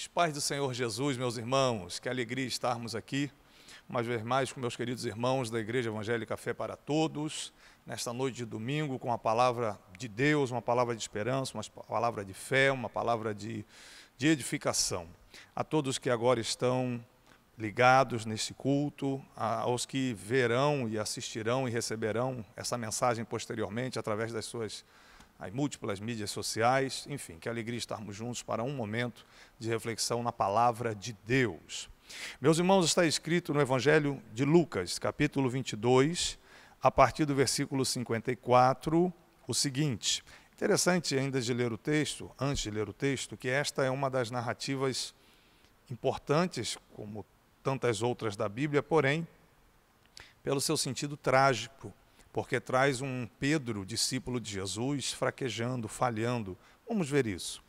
Paz do Senhor Jesus, meus irmãos, que alegria estarmos aqui, uma vez mais com meus queridos irmãos da Igreja Evangélica Fé para Todos, nesta noite de domingo, com a palavra de Deus, uma palavra de esperança, uma palavra de fé, uma palavra de edificação. A todos que agora estão ligados nesse culto, aos que verão e assistirão e receberão essa mensagem posteriormente através das suas múltiplas mídias sociais, enfim, que alegria estarmos juntos para um momento de reflexão na palavra de Deus. Meus irmãos, está escrito no Evangelho de Lucas, capítulo 22, a partir do versículo 54, o seguinte. Interessante ainda de ler o texto, antes de ler o texto, que esta é uma das narrativas importantes, como tantas outras da Bíblia, porém, pelo seu sentido trágico, porque traz um Pedro, discípulo de Jesus, fraquejando, falhando. Vamos ver isso.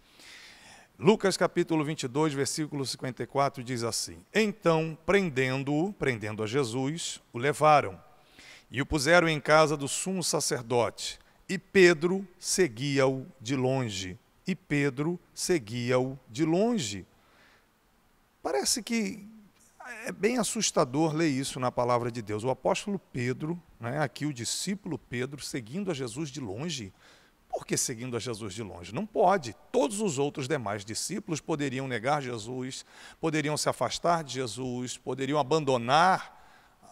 Lucas capítulo 22, versículo 54, diz assim: Então, prendendo a Jesus, o levaram e o puseram em casa do sumo sacerdote. E Pedro seguia-o de longe. Parece que é bem assustador ler isso na palavra de Deus. O apóstolo Pedro, aqui o discípulo Pedro, seguindo a Jesus de longe. Por que seguindo a Jesus de longe? Não pode. Todos os outros demais discípulos poderiam negar Jesus, poderiam se afastar de Jesus, poderiam abandonar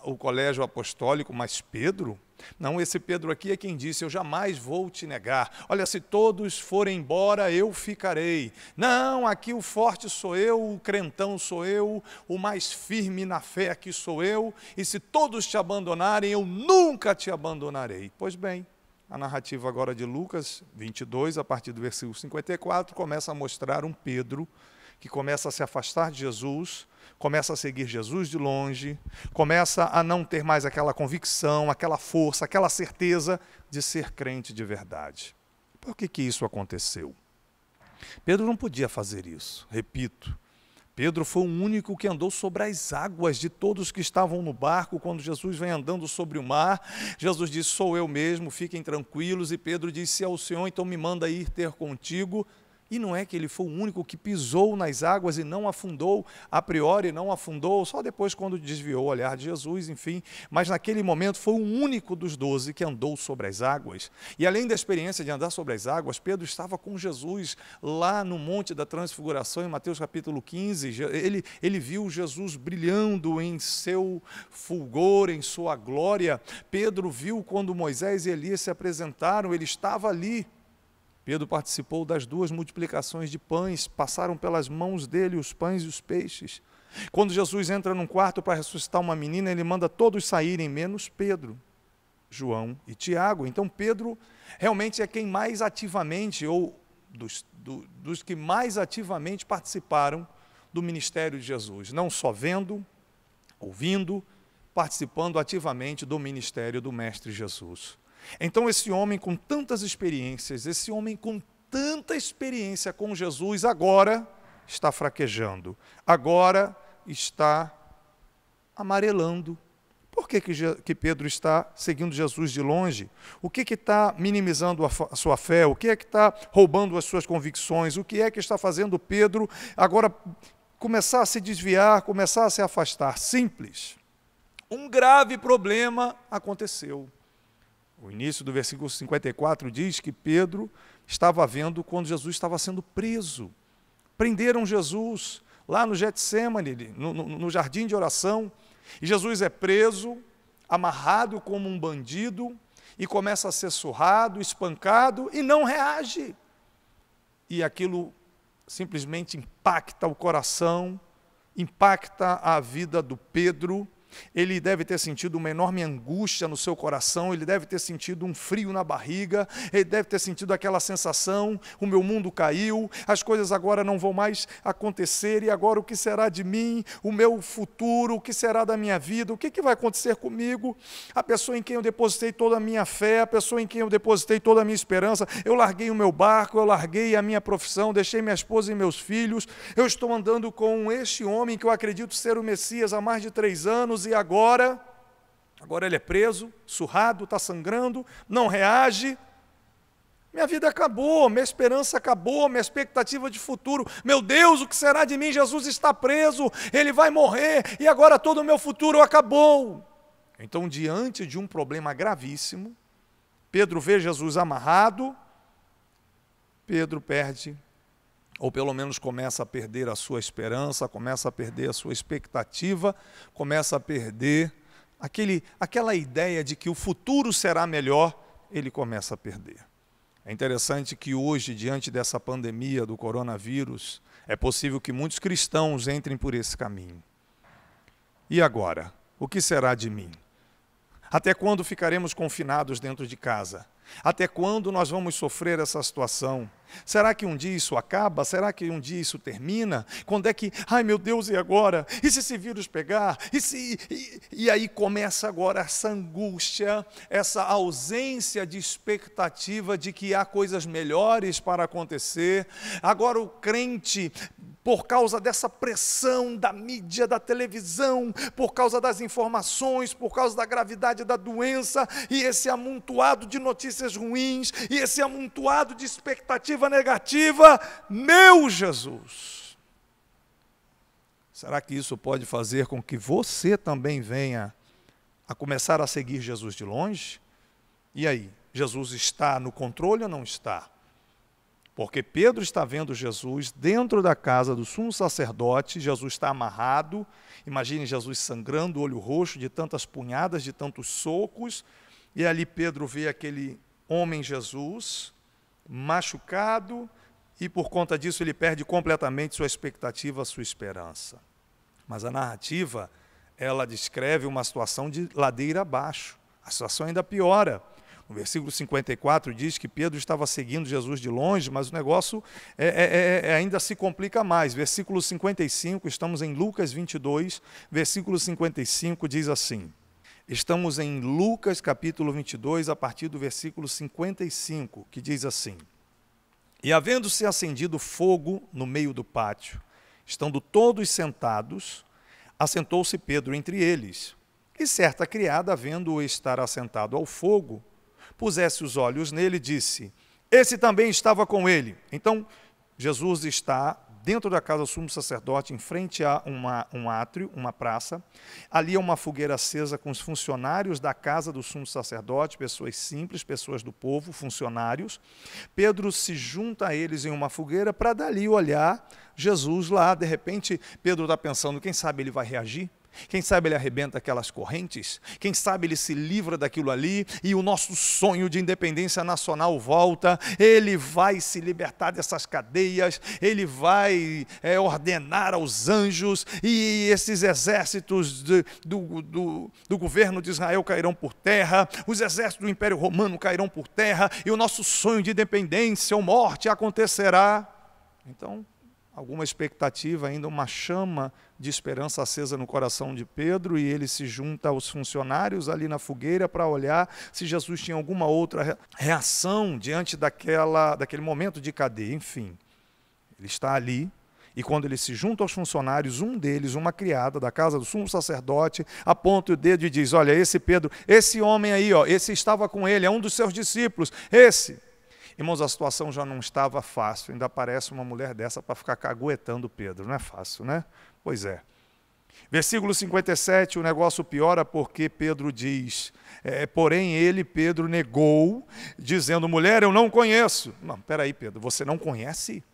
o colégio apostólico, mas Pedro, não, esse Pedro aqui é quem disse: eu jamais vou te negar. Olha, se todos forem embora, eu ficarei. Não, aqui o forte sou eu, o crentão sou eu, o mais firme na fé aqui sou eu, e se todos te abandonarem, eu nunca te abandonarei. Pois bem, a narrativa agora de Lucas 22, a partir do versículo 54, começa a mostrar um Pedro que começa a se afastar de Jesus, começa a seguir Jesus de longe, começa a não ter mais aquela convicção, aquela força, aquela certeza de ser crente de verdade. Por que isso aconteceu? Pedro não podia fazer isso, repito. Pedro foi o único que andou sobre as águas de todos que estavam no barco. Quando Jesus vem andando sobre o mar, Jesus disse: sou eu mesmo, fiquem tranquilos. E Pedro disse: se é o Senhor, então me manda ir ter contigo. E não é que ele foi o único que pisou nas águas e não afundou, a priori não afundou, só depois quando desviou o olhar de Jesus, enfim. Mas naquele momento foi o único dos 12 que andou sobre as águas. E além da experiência de andar sobre as águas, Pedro estava com Jesus lá no Monte da Transfiguração, em Mateus capítulo 15. Ele viu Jesus brilhando em seu fulgor, em sua glória. Pedro viu quando Moisés e Elias se apresentaram, ele estava ali. Pedro participou das 2 multiplicações de pães, passaram pelas mãos dele os pães e os peixes. Quando Jesus entra num quarto para ressuscitar uma menina, ele manda todos saírem, menos Pedro, João e Tiago. Então Pedro realmente é quem mais ativamente, ou dos que mais ativamente participaram do ministério de Jesus. Não só vendo, ouvindo, participando ativamente do ministério do Mestre Jesus. Então esse homem com tantas experiências, esse homem com tanta experiência com Jesus, agora está fraquejando, agora está amarelando. Por que Pedro está seguindo Jesus de longe? O que está minimizando a sua fé? O que é que está roubando as suas convicções? O que é que está fazendo Pedro agora começar a se desviar, começar a se afastar? Simples. Um grave problema aconteceu. O início do versículo 54 diz que Pedro estava vendo quando Jesus estava sendo preso. Prenderam Jesus lá no Getsêmani, no jardim de oração. E Jesus é preso, amarrado como um bandido, e começa a ser surrado, espancado, e não reage. E aquilo simplesmente impacta o coração, impacta a vida do Pedro. Ele deve ter sentido uma enorme angústia no seu coração, ele deve ter sentido um frio na barriga, ele deve ter sentido aquela sensação: o meu mundo caiu, as coisas agora não vão mais acontecer, e agora o que será de mim, o meu futuro, o que será da minha vida, o que vai acontecer comigo? A pessoa em quem eu depositei toda a minha fé, a pessoa em quem eu depositei toda a minha esperança, eu larguei o meu barco, eu larguei a minha profissão, deixei minha esposa e meus filhos, eu estou andando com este homem que eu acredito ser o Messias há mais de 3 anos, e agora ele é preso, surrado, está sangrando, não reage. Minha vida acabou, minha esperança acabou, minha expectativa de futuro. Meu Deus, o que será de mim? Jesus está preso, ele vai morrer e agora todo o meu futuro acabou. Então, diante de um problema gravíssimo, Pedro vê Jesus amarrado, Pedro perde, ou pelo menos começa a perder a sua esperança, começa a perder a sua expectativa, começa a perder aquela ideia de que o futuro será melhor, ele começa a perder. É interessante que hoje, diante dessa pandemia do coronavírus, é possível que muitos cristãos entrem por esse caminho. E agora? O que será de mim? Até quando ficaremos confinados dentro de casa? Até quando nós vamos sofrer essa situação? Será que um dia isso acaba? Será que um dia isso termina? Quando é que, ai meu Deus, e agora? E se esse vírus pegar? E aí começa agora essa angústia, essa ausência de expectativa de que há coisas melhores para acontecer. Agora o crente, por causa dessa pressão da mídia, da televisão, por causa das informações, por causa da gravidade da doença, e esse amontoado de notícias ruins, e esse amontoado de expectativa negativa, meu Jesus! Será que isso pode fazer com que você também venha a começar a seguir Jesus de longe? E aí, Jesus está no controle ou não está? Porque Pedro está vendo Jesus dentro da casa do sumo sacerdote, Jesus está amarrado, imagine Jesus sangrando, olho roxo, de tantas punhadas, de tantos socos, e ali Pedro vê aquele homem Jesus, machucado, e por conta disso ele perde completamente sua expectativa, sua esperança. Mas a narrativa, ela descreve uma situação de ladeira abaixo, a situação ainda piora. No versículo 54 diz que Pedro estava seguindo Jesus de longe, mas o negócio ainda se complica mais. Versículo 55, estamos em Lucas 22, versículo 55 diz assim. Estamos em Lucas capítulo 22, a partir do versículo 55, que diz assim. E havendo-se acendido fogo no meio do pátio, estando todos sentados, assentou-se Pedro entre eles. E certa criada, vendo-o estar assentado ao fogo, pusesse os olhos nele e disse, esse também estava com ele. Então, Jesus está dentro da casa do sumo sacerdote, em frente a um átrio, uma praça. Ali é uma fogueira acesa com os funcionários da casa do sumo sacerdote, pessoas simples, pessoas do povo, funcionários. Pedro se junta a eles em uma fogueira para dali olhar Jesus lá. De repente, Pedro está pensando, quem sabe ele vai reagir? Quem sabe ele arrebenta aquelas correntes, quem sabe ele se livra daquilo ali e o nosso sonho de independência nacional volta, ele vai se libertar dessas cadeias, ele vai ordenar aos anjos e esses exércitos do governo de Israel cairão por terra, os exércitos do Império Romano cairão por terra e o nosso sonho de independência ou morte acontecerá. Então, alguma expectativa, ainda uma chama de esperança acesa no coração de Pedro, e ele se junta aos funcionários ali na fogueira para olhar se Jesus tinha alguma outra reação diante daquele momento de cadeia. Enfim, ele está ali, e quando ele se junta aos funcionários, um deles, uma criada da casa do sumo sacerdote, aponta o dedo e diz, olha, esse Pedro, esse homem aí, ó, esse estava com ele, é um dos seus discípulos, esse. Irmãos, a situação já não estava fácil, ainda aparece uma mulher dessa para ficar caguetando Pedro, não é fácil, né? Pois é. Versículo 57, o negócio piora porque Pedro diz, porém ele, Pedro, negou, dizendo, mulher, eu não conheço. Não, peraí, Pedro, você não conhece?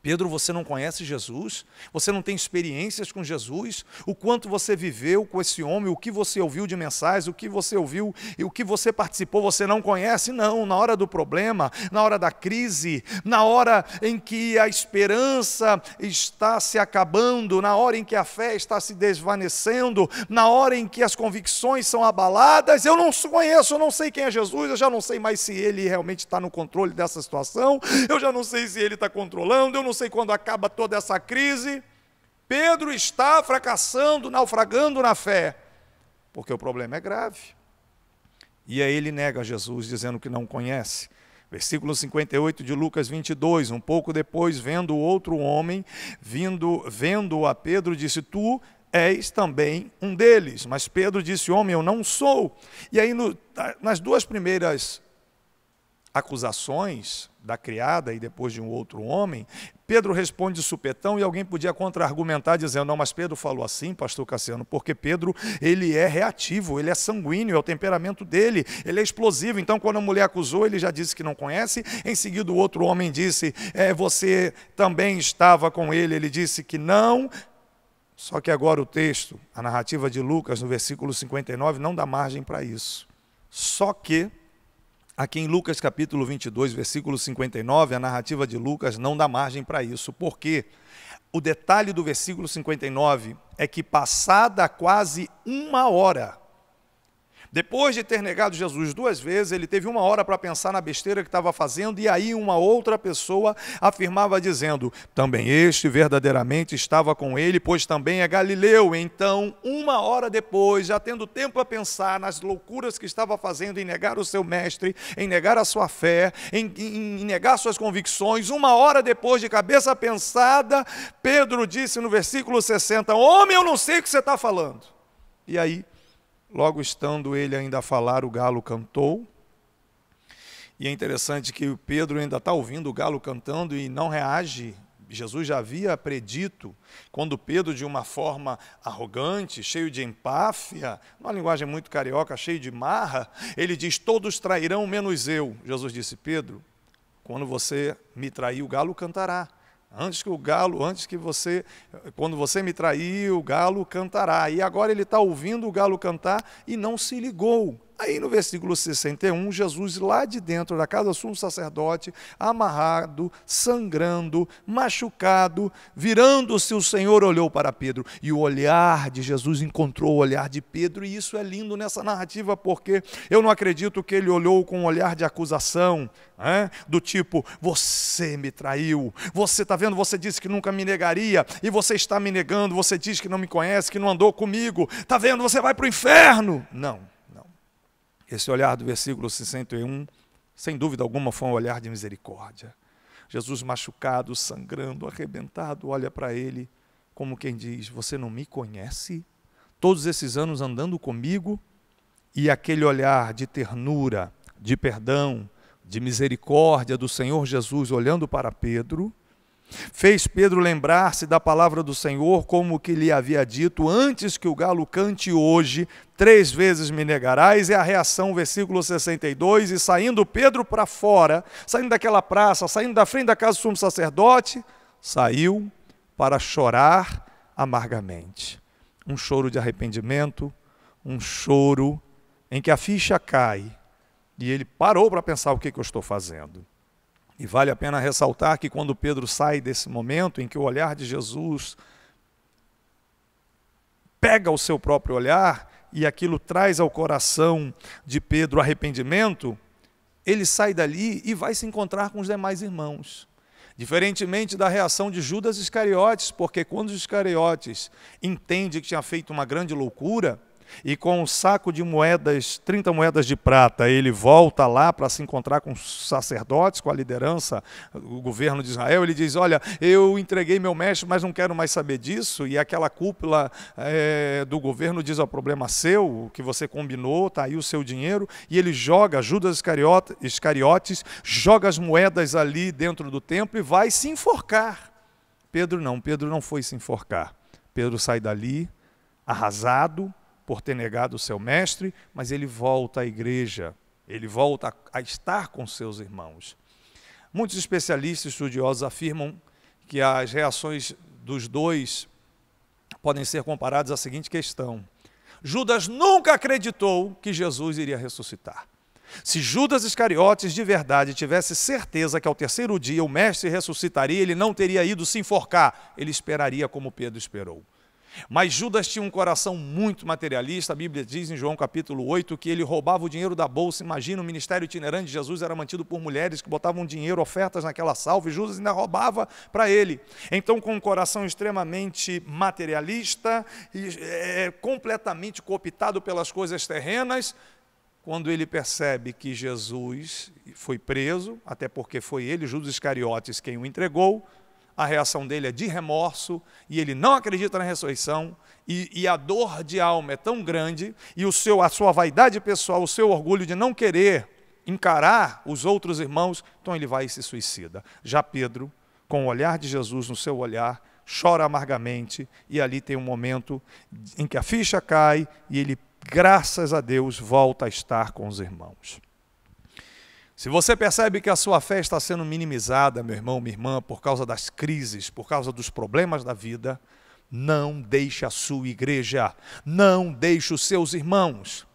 Pedro, você não conhece Jesus? Você não tem experiências com Jesus? O quanto você viveu com esse homem, o que você ouviu de mensagens, o que você ouviu e o que você participou, você não conhece? Não, na hora do problema, na hora da crise, na hora em que a esperança está se acabando, na hora em que a fé está se desvanecendo, na hora em que as convicções são abaladas, eu não conheço, eu não sei quem é Jesus, eu já não sei mais se ele realmente está no controle dessa situação, eu já não sei se ele está controlando, eu não sei quando acaba toda essa crise. Pedro está fracassando, naufragando na fé, porque o problema é grave. E aí ele nega Jesus, dizendo que não conhece. Versículo 58 de Lucas 22, um pouco depois, vendo outro homem, vendo a Pedro, disse, tu és também um deles. Mas Pedro disse, homem, eu não sou. E aí nas duas primeiras acusações da criada e depois de um outro homem, Pedro responde de supetão e alguém podia contra-argumentar dizendo, não, mas Pedro falou assim, pastor Cassiano, porque Pedro, ele é reativo, ele é sanguíneo, é o temperamento dele, ele é explosivo, então quando a mulher acusou, ele já disse que não conhece, em seguida o outro homem disse, você também estava com ele disse que não. Só que agora o texto, a narrativa de Lucas, no versículo 59, não dá margem para isso. Só que, aqui em Lucas capítulo 22, versículo 59, a narrativa de Lucas não dá margem para isso. Por quê? O detalhe do versículo 59 é que passada quase 1 hora, depois de ter negado Jesus 2 vezes, ele teve 1 hora para pensar na besteira que estava fazendo, e aí uma outra pessoa afirmava dizendo, também este verdadeiramente estava com ele, pois também é galileu. Então, 1 hora depois, já tendo tempo a pensar nas loucuras que estava fazendo em negar o seu mestre, em negar a sua fé, em negar suas convicções, 1 hora depois, de cabeça pensada, Pedro disse no versículo 60, homem, eu não sei o que você está falando. E aí, logo estando ele ainda a falar, o galo cantou. E é interessante que o Pedro ainda está ouvindo o galo cantando e não reage. Jesus já havia predito, quando Pedro, de uma forma arrogante, cheio de empáfia, uma linguagem muito carioca, cheio de marra, ele diz, todos trairão, menos eu. Jesus disse, Pedro, quando você me trair, o galo cantará. Quando você me trair, o galo cantará. E agora ele está ouvindo o galo cantar e não se ligou. Aí no versículo 61, Jesus lá de dentro da casa do sumo sacerdote, amarrado, sangrando, machucado, virando-se, o Senhor olhou para Pedro. E o olhar de Jesus encontrou o olhar de Pedro, e isso é lindo nessa narrativa, porque eu não acredito que ele olhou com um olhar de acusação, do tipo, você me traiu, você está vendo, você disse que nunca me negaria, e você está me negando, você diz que não me conhece, que não andou comigo, está vendo, você vai para o inferno. Não. Esse olhar do versículo 61, sem dúvida alguma, foi um olhar de misericórdia. Jesus machucado, sangrando, arrebentado, olha para ele como quem diz, você não me conhece? Todos esses anos andando comigo? E aquele olhar de ternura, de perdão, de misericórdia do Senhor Jesus olhando para Pedro, fez Pedro lembrar-se da palavra do Senhor, como que lhe havia dito, antes que o galo cante hoje, 3 vezes me negarás. É a reação, versículo 62, e saindo Pedro para fora, saindo daquela praça, saindo da frente da casa do sumo sacerdote, saiu para chorar amargamente. Um choro de arrependimento, um choro em que a ficha cai, e ele parou para pensar o que eu estou fazendo. E vale a pena ressaltar que quando Pedro sai desse momento em que o olhar de Jesus pega o seu próprio olhar e aquilo traz ao coração de Pedro arrependimento, ele sai dali e vai se encontrar com os demais irmãos. Diferentemente da reação de Judas Iscariotes, porque quando os Iscariotes entende que tinha feito uma grande loucura, e com um saco de moedas, 30 moedas de prata, ele volta lá para se encontrar com os sacerdotes, com a liderança, o governo de Israel. Ele diz, olha, eu entreguei meu mestre, mas não quero mais saber disso. E aquela cúpula do governo diz, o problema seu, o que você combinou, está aí o seu dinheiro. E ele joga, Judas Iscariotes, joga as moedas ali dentro do templo e vai se enforcar. Pedro não foi se enforcar. Pedro sai dali, arrasado, por ter negado o seu mestre, mas ele volta à igreja, ele volta a estar com seus irmãos. Muitos especialistas estudiosos afirmam que as reações dos dois podem ser comparadas à seguinte questão. Judas nunca acreditou que Jesus iria ressuscitar. Se Judas Iscariotes de verdade tivesse certeza que ao 3º dia o mestre ressuscitaria, ele não teria ido se enforcar, ele esperaria como Pedro esperou. Mas Judas tinha um coração muito materialista. A Bíblia diz em João capítulo 8 que ele roubava o dinheiro da bolsa. Imagina, o ministério itinerante de Jesus era mantido por mulheres que botavam dinheiro, ofertas naquela salva, e Judas ainda roubava para ele. Então, com um coração extremamente materialista e completamente cooptado pelas coisas terrenas, quando ele percebe que Jesus foi preso, até porque foi ele, Judas Iscariotes, quem o entregou, a reação dele é de remorso, e ele não acredita na ressurreição, e a dor de alma é tão grande, e a sua vaidade pessoal, o seu orgulho de não querer encarar os outros irmãos, então ele vai e se suicida. Já Pedro, com o olhar de Jesus no seu olhar, chora amargamente, e ali tem um momento em que a ficha cai e ele, graças a Deus, volta a estar com os irmãos. Se você percebe que a sua fé está sendo minimizada, meu irmão, minha irmã, por causa das crises, por causa dos problemas da vida, não deixe a sua igreja, não deixe os seus irmãos.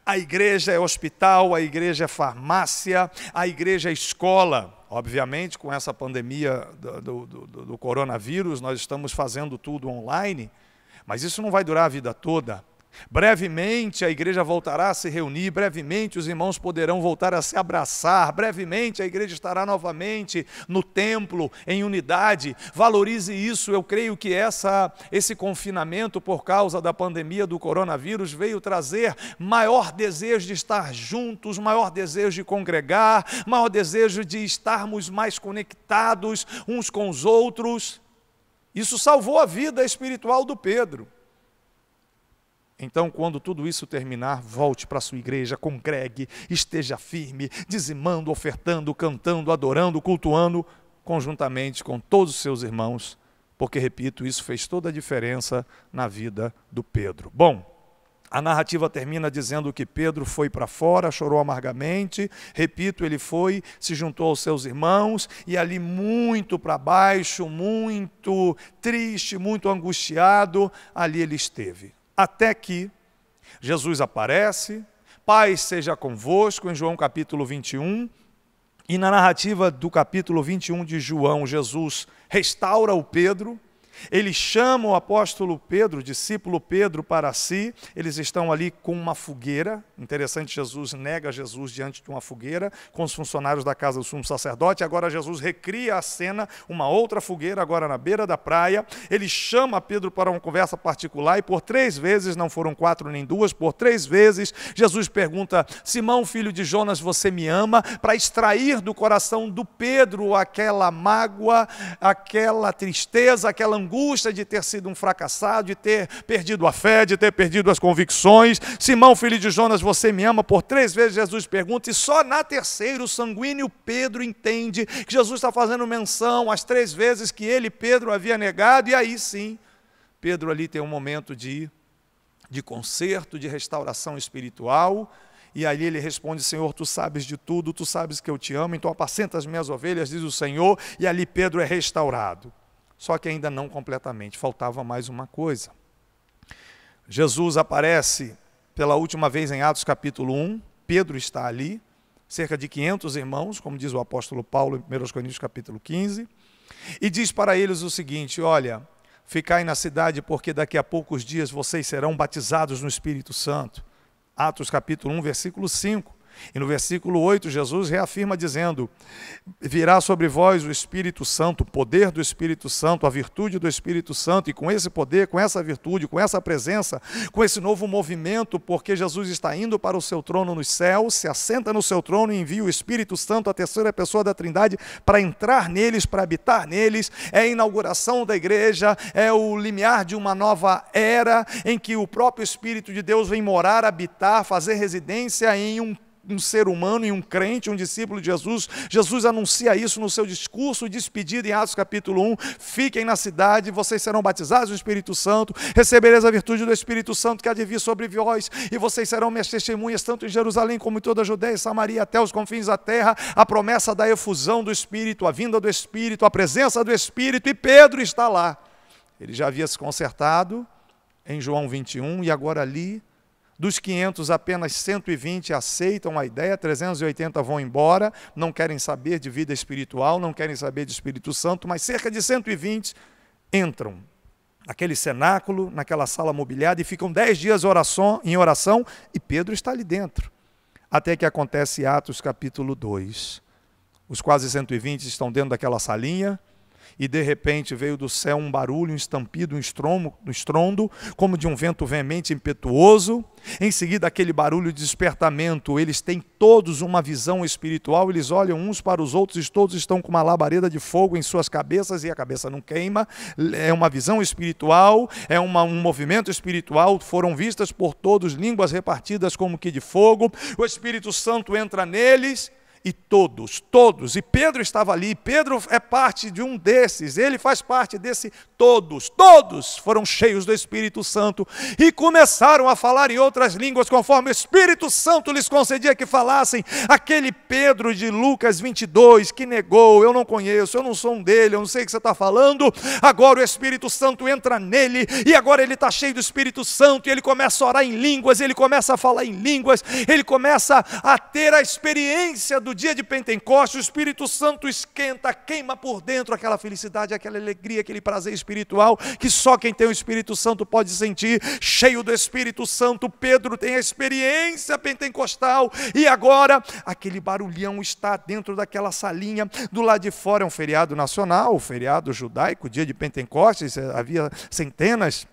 A igreja é hospital, a igreja é farmácia, a igreja é escola. Obviamente, com essa pandemia do coronavírus, nós estamos fazendo tudo online, mas isso não vai durar a vida toda. Brevemente a igreja voltará a se reunir, brevemente os irmãos poderão voltar a se abraçar, brevemente a igreja estará novamente no templo, em unidade. Valorize isso. Eu creio que esse confinamento por causa da pandemia do coronavírus veio trazer maior desejo de estar juntos, maior desejo de congregar, maior desejo de estarmos mais conectados uns com os outros. Isso salvou a vida espiritual do Pedro. Então, quando tudo isso terminar, volte para a sua igreja, congregue, esteja firme, dizimando, ofertando, cantando, adorando, cultuando, conjuntamente com todos os seus irmãos, porque, repito, isso fez toda a diferença na vida do Pedro. Bom, a narrativa termina dizendo que Pedro foi para fora, chorou amargamente, repito, ele foi, se juntou aos seus irmãos, e ali muito para baixo, muito triste, muito angustiado, ali ele esteve. Até que Jesus aparece, paz seja convosco, em João capítulo 21, e na narrativa do capítulo 21 de João, Jesus restaura o Pedro, ele chama o apóstolo Pedro, o discípulo Pedro, para si. Eles estão ali com uma fogueira. Interessante, Jesus nega Jesus diante de uma fogueira com os funcionários da casa do sumo sacerdote. Agora Jesus recria a cena, uma outra fogueira, agora na beira da praia. Ele chama Pedro para uma conversa particular e por 3 vezes, não foram 4 nem 2, por 3 vezes, Jesus pergunta: Simão, filho de Jonas, você me ama? Para extrair do coração do Pedro aquela mágoa, aquela tristeza, aquela angústia de ter sido um fracassado, de ter perdido a fé, de ter perdido as convicções. Simão, filho de Jonas, você me ama? Por 3 vezes Jesus pergunta, e só na terceira o sanguíneo Pedro entende que Jesus está fazendo menção às 3 vezes que ele, Pedro, havia negado, e aí sim, Pedro ali tem um momento de conserto, de restauração espiritual, e aí ele responde: Senhor, tu sabes de tudo, tu sabes que eu te amo, então apacenta as minhas ovelhas, diz o Senhor, e ali Pedro é restaurado. Só que ainda não completamente, faltava mais uma coisa. Jesus aparece pela última vez em Atos capítulo 1, Pedro está ali, cerca de 500 irmãos, como diz o apóstolo Paulo em 1 Coríntios capítulo 15, e diz para eles o seguinte: olha, ficai na cidade, porque daqui a poucos dias vocês serão batizados no Espírito Santo. Atos capítulo 1, versículo 5. E no versículo 8, Jesus reafirma dizendo: virá sobre vós o Espírito Santo, o poder do Espírito Santo, a virtude do Espírito Santo, e com esse poder, com essa virtude, com essa presença, com esse novo movimento, porque Jesus está indo para o seu trono nos céus, se assenta no seu trono e envia o Espírito Santo, a terceira pessoa da Trindade, para entrar neles, para habitar neles. É a inauguração da igreja, é o limiar de uma nova era, em que o próprio Espírito de Deus vem morar, habitar, fazer residência em um ser humano, em um crente, um discípulo de Jesus. Jesus anuncia isso no seu discurso de despedida em Atos capítulo 1, fiquem na cidade, vocês serão batizados no Espírito Santo, recebereis a virtude do Espírito Santo que há de vir sobre vós, e vocês serão minhas testemunhas, tanto em Jerusalém como em toda a Judeia e Samaria, até os confins da terra. A promessa da efusão do Espírito, a vinda do Espírito, a presença do Espírito, e Pedro está lá. Ele já havia se consertado em João 21, e agora ali, dos 500, apenas 120 aceitam a ideia, 380 vão embora, não querem saber de vida espiritual, não querem saber de Espírito Santo, mas cerca de 120 entram naquele cenáculo, naquela sala mobiliada, e ficam 10 dias em oração, e Pedro está ali dentro. Até que acontece Atos capítulo 2. Os quase 120 estão dentro daquela salinha, e de repente veio do céu um barulho, um estampido, um estrondo, como de um vento veemente e impetuoso. Em seguida, aquele barulho de despertamento, eles têm todos uma visão espiritual, eles olham uns para os outros e todos estão com uma labareda de fogo em suas cabeças e a cabeça não queima. É uma visão espiritual, é um movimento espiritual, foram vistas por todos línguas repartidas como que de fogo. O Espírito Santo entra neles. E todos, e Pedro estava ali, Pedro é parte de um desses, ele faz parte desse todos foram cheios do Espírito Santo e começaram a falar em outras línguas, conforme o Espírito Santo lhes concedia que falassem. Aquele Pedro de Lucas 22, que negou, eu não conheço, eu não sou um dele, eu não sei o que você está falando, agora o Espírito Santo entra nele, e agora ele está cheio do Espírito Santo, e ele começa a orar em línguas, ele começa a falar em línguas, ele começa a ter a experiência do dia de Pentecostes. O Espírito Santo esquenta, queima por dentro aquela felicidade, aquela alegria, aquele prazer espiritual que só quem tem o Espírito Santo pode sentir. Cheio do Espírito Santo, Pedro tem a experiência pentecostal, e agora aquele barulhão está dentro daquela salinha. Do lado de fora é um feriado nacional, o feriado judaico, dia de Pentecostes, havia centenas,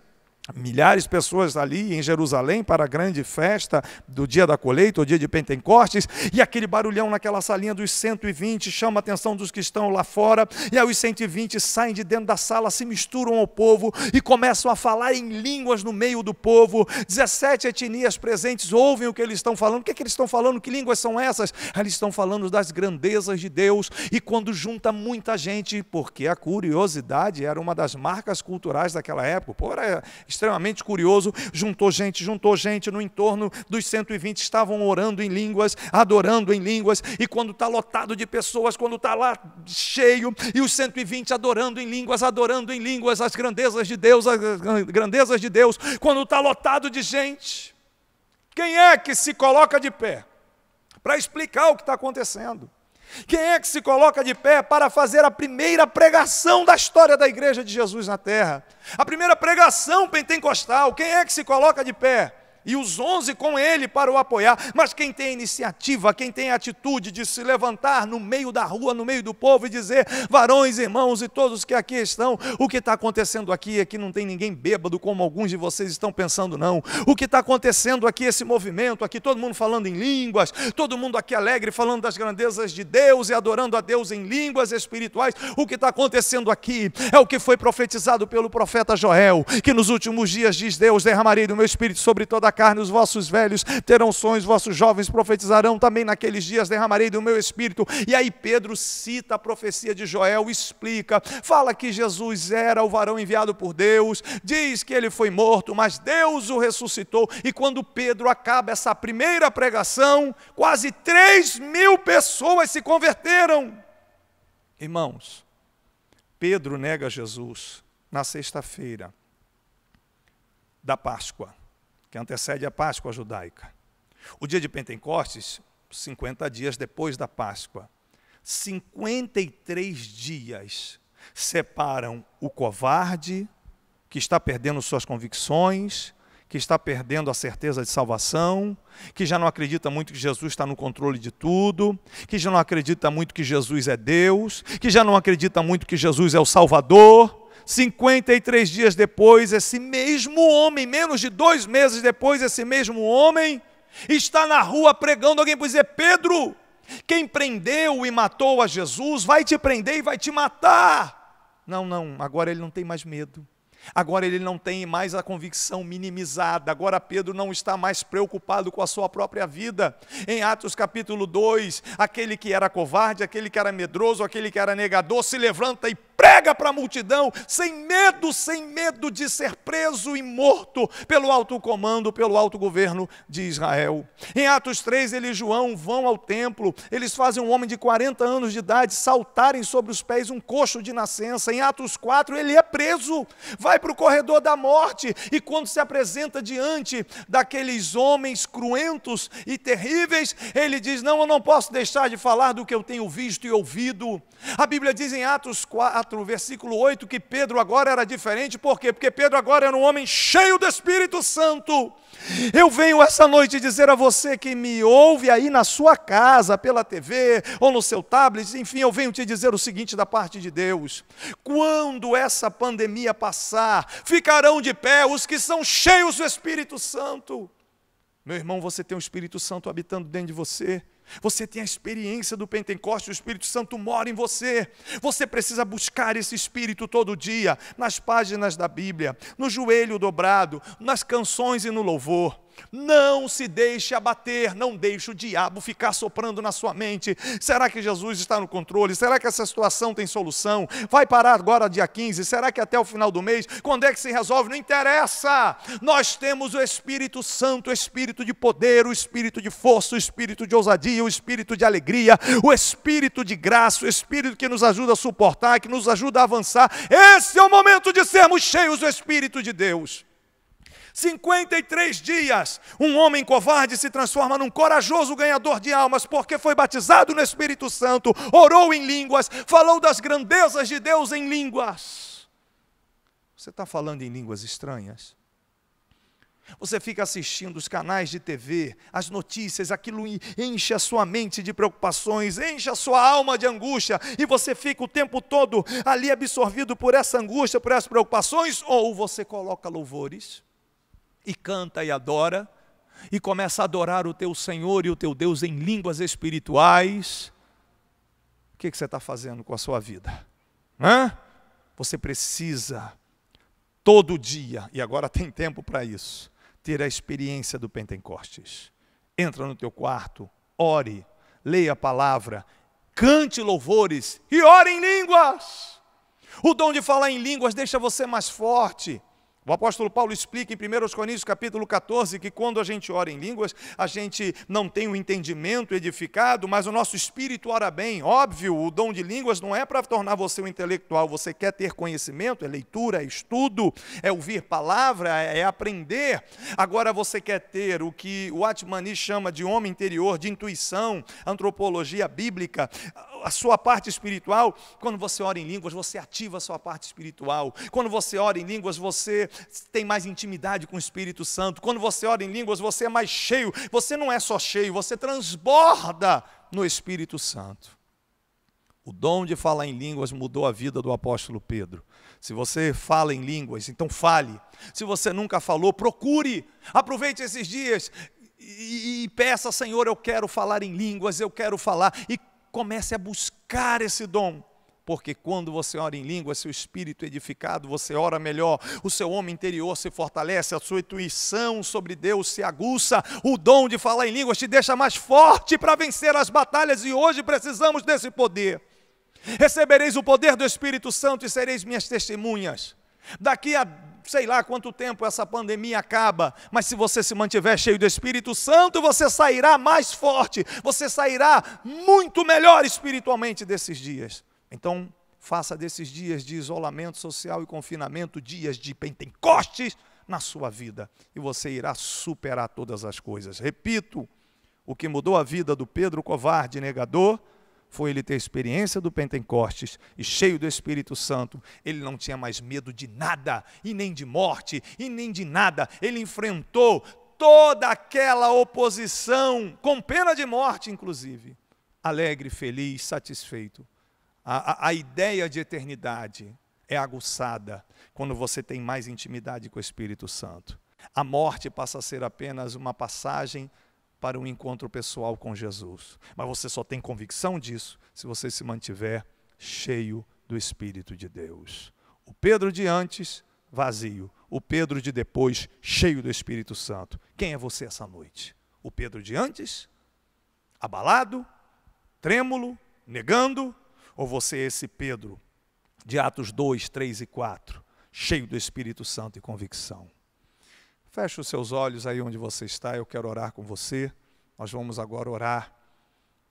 milhares de pessoas ali em Jerusalém para a grande festa do dia da colheita, o dia de Pentecostes, e aquele barulhão naquela salinha dos 120 chama a atenção dos que estão lá fora, e aí os 120 saem de dentro da sala, se misturam ao povo e começam a falar em línguas no meio do povo. 17 etnias presentes ouvem o que eles estão falando. O que eles estão falando? Que línguas são essas? Eles estão falando das grandezas de Deus, e quando junta muita gente, porque a curiosidade era uma das marcas culturais daquela época, era extremamente curioso, juntou gente no entorno dos 120, estavam orando em línguas, adorando em línguas, e quando está lotado de pessoas, quando está lá cheio, e os 120 adorando em línguas, as grandezas de Deus, quando está lotado de gente, quem é que se coloca de pé para explicar o que está acontecendo? Quem é que se coloca de pé para fazer a primeira pregação da história da igreja de Jesus na terra? A primeira pregação pentecostal, quem é que se coloca de pé? E os 11 com ele para o apoiar. Mas quem tem a iniciativa, quem tem a atitude de se levantar no meio da rua, no meio do povo e dizer: varões, irmãos e todos que aqui estão, o que está acontecendo aqui é que não tem ninguém bêbado como alguns de vocês estão pensando, não. O que está acontecendo aqui, esse movimento aqui, todo mundo falando em línguas, todo mundo aqui alegre, falando das grandezas de Deus e adorando a Deus em línguas espirituais. O que está acontecendo aqui é o que foi profetizado pelo profeta Joel, que nos últimos dias diz: Deus, derramarei do meu espírito sobre toda a carne, os vossos velhos terão sonhos, vossos jovens profetizarão, também naqueles dias derramarei do meu espírito. E aí Pedro cita a profecia de Joel, explica, fala que Jesus era o varão enviado por Deus, diz que ele foi morto, mas Deus o ressuscitou. E quando Pedro acaba essa primeira pregação, quase 3.000 pessoas se converteram. Irmãos, Pedro nega Jesus na sexta-feira da Páscoa, que antecede a Páscoa judaica. O dia de Pentecostes, 50 dias depois da Páscoa. 53 dias separam o covarde, que está perdendo suas convicções, que está perdendo a certeza de salvação, que já não acredita muito que Jesus está no controle de tudo, que já não acredita muito que Jesus é Deus, que já não acredita muito que Jesus é o Salvador. 53 dias depois, esse mesmo homem, menos de 2 meses depois, esse mesmo homem está na rua pregando. Alguém pode dizer: Pedro, quem prendeu e matou a Jesus vai te prender e vai te matar. Não, agora ele não tem mais medo. Agora ele não tem mais a convicção minimizada. Agora Pedro não está mais preocupado com a sua própria vida. Em Atos capítulo 2, aquele que era covarde, aquele que era medroso, aquele que era negador, se levanta e prega para a multidão, sem medo de ser preso e morto pelo alto comando, pelo alto governo de Israel. Em Atos 3, ele e João vão ao templo, eles fazem um homem de 40 anos de idade saltarem sobre os pés um coxo de nascença. Em Atos 4, ele é preso, vai para o corredor da morte, e quando se apresenta diante daqueles homens cruentos e terríveis, ele diz: não, eu não posso deixar de falar do que eu tenho visto e ouvido. A Bíblia diz em Atos 4, versículo 8, que Pedro agora era diferente. Por quê? Porque Pedro agora era um homem cheio do Espírito Santo. Eu venho essa noite dizer a você que me ouve aí na sua casa, pela TV, ou no seu tablet, enfim, eu venho te dizer o seguinte da parte de Deus: quando essa pandemia passar, ficarão de pé os que são cheios do Espírito Santo. Meu irmão, você tem o Espírito Santo habitando dentro de você. Você tem a experiência do Pentecostes, o Espírito Santo mora em você. Você precisa buscar esse Espírito todo dia, nas páginas da Bíblia, no joelho dobrado, nas canções e no louvor. Não se deixe abater, não deixe o diabo ficar soprando na sua mente. Será que Jesus está no controle? Será que essa situação tem solução? Vai parar agora dia 15? Será que até o final do mês? Quando é que se resolve? Não interessa. Nós temos o Espírito Santo, o Espírito de poder, o Espírito de força, o Espírito de ousadia, o Espírito de alegria, o Espírito de graça, o Espírito que nos ajuda a suportar, que nos ajuda a avançar. Esse é o momento de sermos cheios do Espírito de Deus. 53 dias, um homem covarde se transforma num corajoso ganhador de almas, porque foi batizado no Espírito Santo, orou em línguas, falou das grandezas de Deus em línguas. Você está falando em línguas estranhas? Você fica assistindo os canais de TV, as notícias, aquilo enche a sua mente de preocupações, enche a sua alma de angústia, e você fica o tempo todo ali absorvido por essa angústia, por essas preocupações, ou você coloca louvores e canta e adora, e começa a adorar o teu Senhor e o teu Deus em línguas espirituais. O que você está fazendo com a sua vida? Você precisa, todo dia, e agora tem tempo para isso, ter a experiência do Pentecostes. Entra no teu quarto, ore, leia a palavra, cante louvores e ore em línguas. O dom de falar em línguas deixa você mais forte. O apóstolo Paulo explica em 1 Coríntios capítulo 14 que quando a gente ora em línguas, a gente não tem o entendimento edificado, mas o nosso espírito ora bem. Óbvio, o dom de línguas não é para tornar você um intelectual. Você quer ter conhecimento, é leitura, é estudo, é ouvir palavra, é aprender. Agora você quer ter o que o Atmani chama de homem interior, de intuição, antropologia bíblica, a sua parte espiritual. Quando você ora em línguas, você ativa a sua parte espiritual. Quando você ora em línguas, você tem mais intimidade com o Espírito Santo. Quando você ora em línguas, você é mais cheio. Você não é só cheio, você transborda no Espírito Santo. O dom de falar em línguas mudou a vida do apóstolo Pedro. Se você fala em línguas, então fale. Se você nunca falou, procure. Aproveite esses dias e peça: Senhor, eu quero falar em línguas, eu quero falar. E comece a buscar esse dom. Porque quando você ora em línguas, seu espírito é edificado, você ora melhor, o seu homem interior se fortalece, a sua intuição sobre Deus se aguça, o dom de falar em línguas te deixa mais forte para vencer as batalhas, e hoje precisamos desse poder. Recebereis o poder do Espírito Santo e sereis minhas testemunhas. Daqui a sei lá quanto tempo essa pandemia acaba, mas se você se mantiver cheio do Espírito Santo, você sairá mais forte, você sairá muito melhor espiritualmente desses dias. Então, faça desses dias de isolamento social e confinamento dias de Pentecostes na sua vida, e você irá superar todas as coisas. Repito, o que mudou a vida do Pedro covarde e negador foi ele ter experiência do Pentecostes e cheio do Espírito Santo. Ele não tinha mais medo de nada, e nem de morte, e nem de nada. Ele enfrentou toda aquela oposição, com pena de morte inclusive, alegre, feliz, satisfeito. A ideia de eternidade é aguçada quando você tem mais intimidade com o Espírito Santo. A morte passa a ser apenas uma passagem para um encontro pessoal com Jesus. Mas você só tem convicção disso se você se mantiver cheio do Espírito de Deus. O Pedro de antes, vazio. O Pedro de depois, cheio do Espírito Santo. Quem é você essa noite? O Pedro de antes, abalado, trêmulo, negando? Ou você é esse Pedro de Atos 2, 3 e 4, cheio do Espírito Santo e convicção? Feche os seus olhos aí onde você está, eu quero orar com você. Nós vamos agora orar,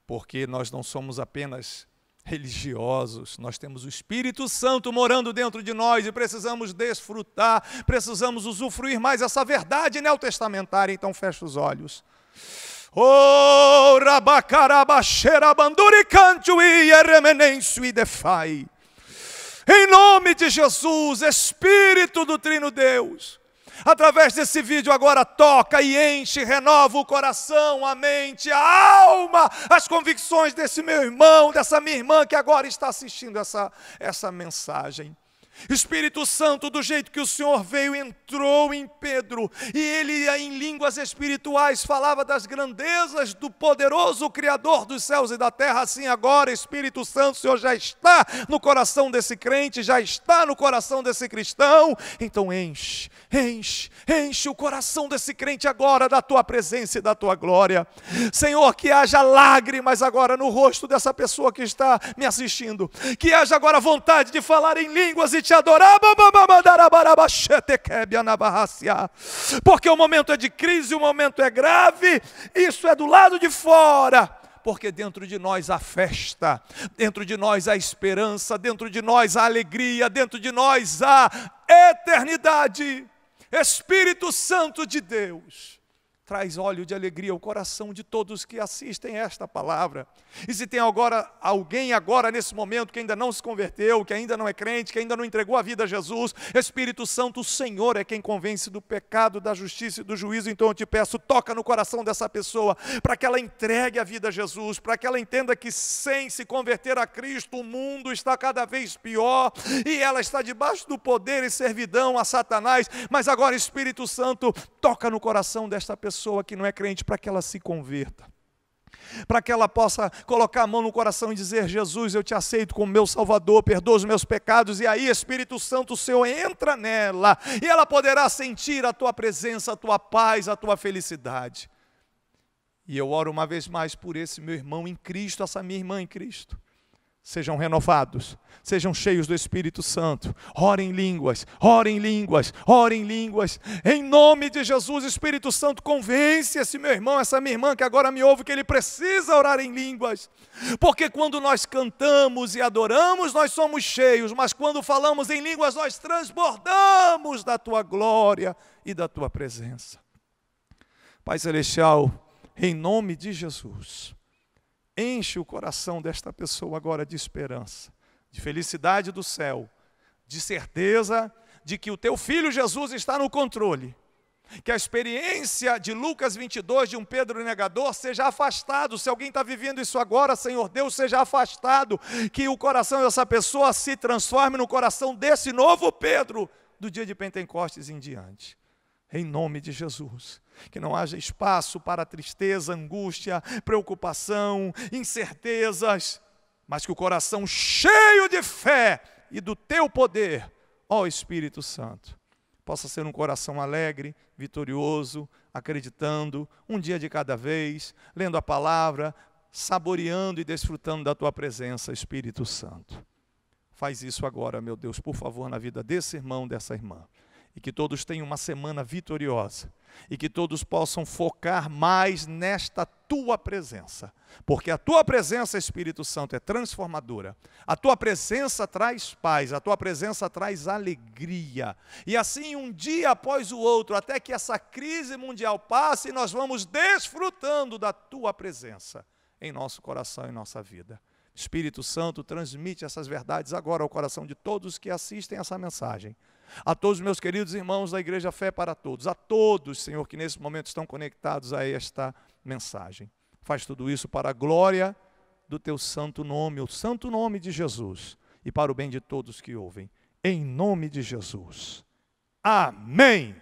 porque nós não somos apenas religiosos, nós temos o Espírito Santo morando dentro de nós e precisamos desfrutar, precisamos usufruir mais essa verdade neotestamentária. Então feche os olhos. Oh, rabacaraba xerabanduri canto e remenenso e defai. Em nome de Jesus, Espírito do Trino Deus, através desse vídeo agora toca e enche, renova o coração, a mente, a alma, as convicções desse meu irmão, dessa minha irmã que agora está assistindo essa mensagem. Espírito Santo, do jeito que o Senhor veio, entrou em Pedro, e ele em línguas espirituais falava das grandezas do poderoso Criador dos céus e da terra. Assim agora, Espírito Santo, o Senhor já está no coração desse crente, já está no coração desse cristão. Então enche o coração desse crente agora da tua presença e da tua glória. Senhor, que haja lágrimas agora no rosto dessa pessoa que está me assistindo, que haja agora vontade de falar em línguas e te adorar, porque o momento é de crise, o momento é grave, isso é do lado de fora, porque dentro de nós há festa, dentro de nós há esperança, dentro de nós há alegria, dentro de nós há eternidade. Espírito Santo de Deus, traz óleo de alegria ao coração de todos que assistem esta palavra. E se tem alguém agora nesse momento que ainda não se converteu, que ainda não é crente, que ainda não entregou a vida a Jesus, Espírito Santo, o Senhor é quem convence do pecado, da justiça e do juízo. Então eu te peço, toca no coração dessa pessoa, para que ela entregue a vida a Jesus, para que ela entenda que sem se converter a Cristo, o mundo está cada vez pior, e ela está debaixo do poder e servidão a Satanás. Mas agora, Espírito Santo, toca no coração desta pessoa que não é crente, para que ela se converta, para que ela possa colocar a mão no coração e dizer: Jesus, eu te aceito como meu Salvador, perdoa os meus pecados. E aí, Espírito Santo, o Senhor entra nela, e ela poderá sentir a tua presença, a tua paz, a tua felicidade. E eu oro uma vez mais por esse meu irmão em Cristo, essa minha irmã em Cristo. Sejam renovados, sejam cheios do Espírito Santo, orem em línguas, orem em línguas, orem em línguas, em nome de Jesus. Espírito Santo, convence esse meu irmão, essa minha irmã que agora me ouve, que ele precisa orar em línguas, porque quando nós cantamos e adoramos, nós somos cheios, mas quando falamos em línguas, nós transbordamos da tua glória e da tua presença. Pai Celestial, em nome de Jesus, enche o coração desta pessoa agora de esperança, de felicidade do céu, de certeza de que o teu Filho Jesus está no controle. Que a experiência de Lucas 22, de um Pedro negador, seja afastado. Se alguém está vivendo isso agora, Senhor Deus, seja afastado. Que o coração dessa pessoa se transforme no coração desse novo Pedro, do dia de Pentecostes em diante. Em nome de Jesus, que não haja espaço para tristeza, angústia, preocupação, incertezas, mas que o coração cheio de fé e do teu poder, ó Espírito Santo, possa ser um coração alegre, vitorioso, acreditando, um dia de cada vez, lendo a palavra, saboreando e desfrutando da tua presença, Espírito Santo. Faz isso agora, meu Deus, por favor, na vida desse irmão, dessa irmã. E que todos tenham uma semana vitoriosa, e que todos possam focar mais nesta tua presença, porque a tua presença, Espírito Santo, é transformadora, a tua presença traz paz, a tua presença traz alegria, e assim um dia após o outro, até que essa crise mundial passe, nós vamos desfrutando da tua presença em nosso coração e nossa vida. Espírito Santo, transmite essas verdades agora ao coração de todos que assistem essa mensagem. A todos meus queridos irmãos da Igreja Fé para Todos, a todos, Senhor, que nesse momento estão conectados a esta mensagem. Faz tudo isso para a glória do teu santo nome, o santo nome de Jesus, e para o bem de todos que ouvem. Em nome de Jesus. Amém.